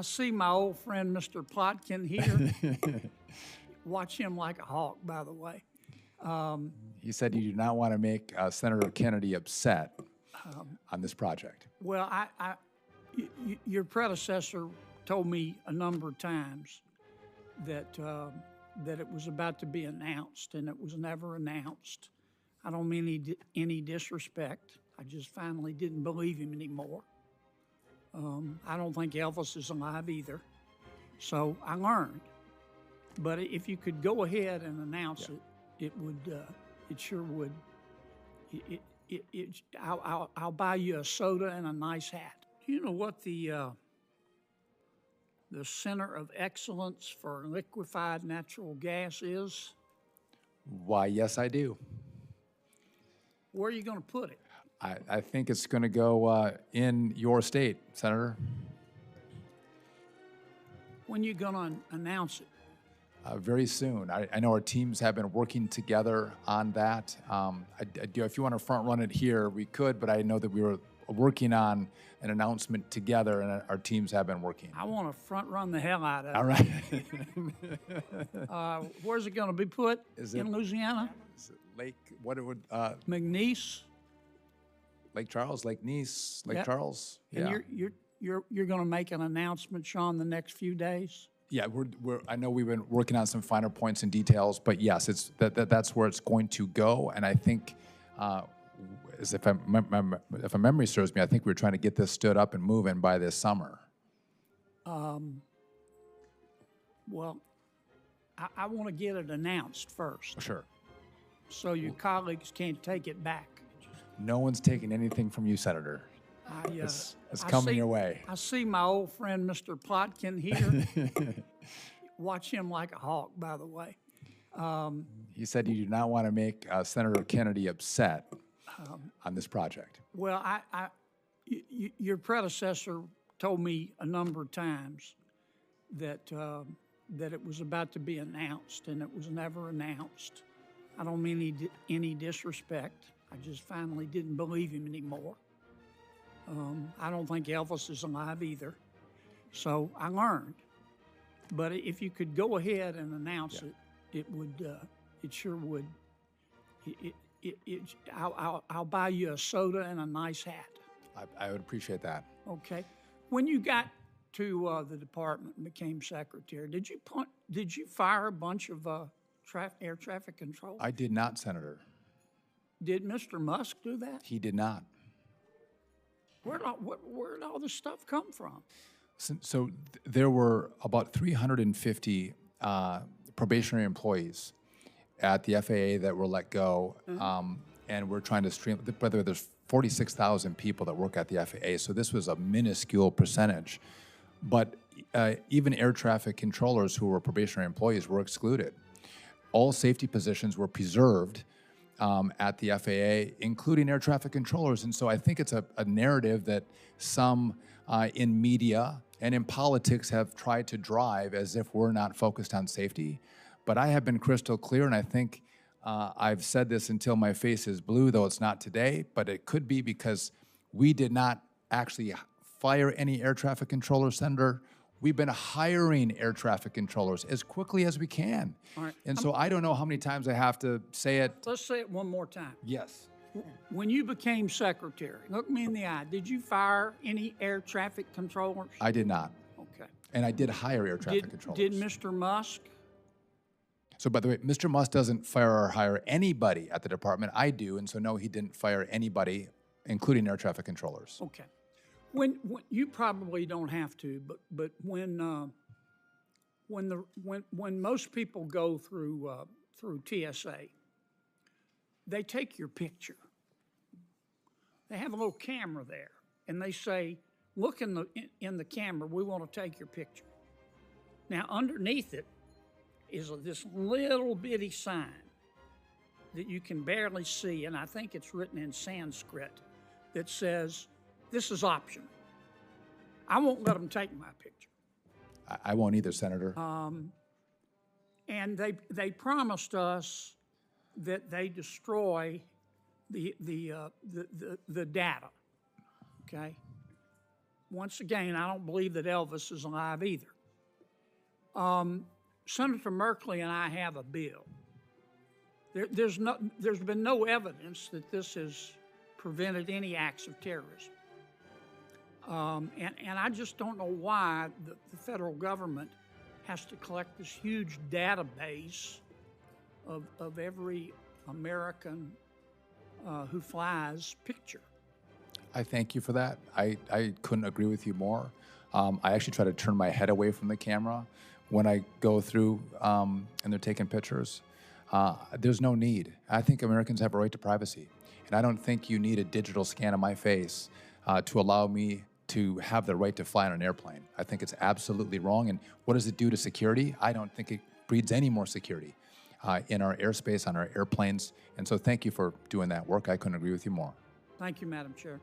I see my old friend Mr. Plotkin here. Watch him like a hawk, by the way. He said you do not want to make Senator Kennedy upset on this project. Well, your predecessor told me a number of times that that it was about to be announced, and it was never announced. I don't mean any disrespect. I just finally didn't believe him anymore. I don't think Elvis is alive either. So I learned. But if you could go ahead and announce it would. It sure would. I'll buy you a soda and a nice hat. Do you know what the Center of Excellence for Liquefied Natural Gas is? Why, yes, I do. Where are you going to put it? I think it's going to go in your state, Senator. When are you going to announce it? Very soon. I know our teams have been working together on that. If you want to front run it here, we could, but I know that we were working on an announcement together, and our teams have been working. I want to front run the hell out of it. All right. Where's it going to be put? In Louisiana? Is it Lake? What it would? McNeese. Lake Charles, Lake Nice, Lake Charles. And Yeah. you're going to make an announcement, Sean, the next few days. Yeah, I know we've been working on some finer points and details, but yes, it's that's where it's going to go. And I think, as if a memory serves me, I think we're trying to get this stood up and moving by this summer. Well, I want to get it announced first, Sure. so your colleagues can't take it back. No one's taking anything from you, Senator. It's coming your way. I see my old friend Mr. Plotkin here. Watch him like a hawk, by the way. He said you do not want to make Senator Kennedy upset on this project. Well, your predecessor told me a number of times that that it was about to be announced, and it was never announced. I don't mean any disrespect. I just finally didn't believe him anymore. I don't think Elvis is alive either. So I learned. But if you could go ahead and announce it would. It sure would. I'll buy you a soda and a nice hat. I would appreciate that. Okay. When you got to the department and became secretary, did you fire a bunch of air traffic control? I did not, Senator. Did Mr. Musk do that? He did not. Where'd all this stuff come from? So there were about 350 probationary employees at the FAA that were let go, and we're trying to stream. Whether there's 46,000 people that work at the FAA, so this was a minuscule percentage. But even air traffic controllers who were probationary employees were excluded. All safety positions were preserved at the FAA, including air traffic controllers. And so I think it's a narrative that some in media and in politics have tried to drive as if we're not focused on safety. But I have been crystal clear, and I think I've said this until my face is blue, though it's not today, but it could be because we did not actually fire any air traffic controllers, Senator. We've been hiring air traffic controllers as quickly as we can. All right. And so I don't know how many times I have to say it. Let's say it one more time. Yes. When you became secretary, look me in the eye, did you fire any air traffic controllers? I did not. Okay. And I did hire air traffic controllers. Did Mr. Musk? So by the way, Mr. Musk doesn't fire or hire anybody at the department. I do, and so no, he didn't fire anybody, including air traffic controllers. Okay. When you probably don't have to, but when most people go through TSA, they take your picture. They have a little camera there, and they say, "Look in the camera. We want to take your picture." Now, underneath it is this little bitty sign that you can barely see, and I think it's written in Sanskrit, that says, "This is optional." I won't let them take my picture. I won't either, Senator. And they promised us that they destroy the data. Okay. once again, I don't believe that Elvis is alive either. Senator Merkley and I have a bill. There's been no evidence that this has prevented any acts of terrorism. And I just don't know why the federal government has to collect this huge database of every American who flies picture. I thank you for that. I couldn't agree with you more. I actually try to turn my head away from the camera when I go through and they're taking pictures. There's no need. I think Americans have a right to privacy. And I don't think you need a digital scan of my face to allow me to have the right to fly on an airplane. I think it's absolutely wrong. And what does it do to security? I don't think it breeds any more security in our airspace, on our airplanes. And so thank you for doing that work. I couldn't agree with you more. Thank you, Madam Chair.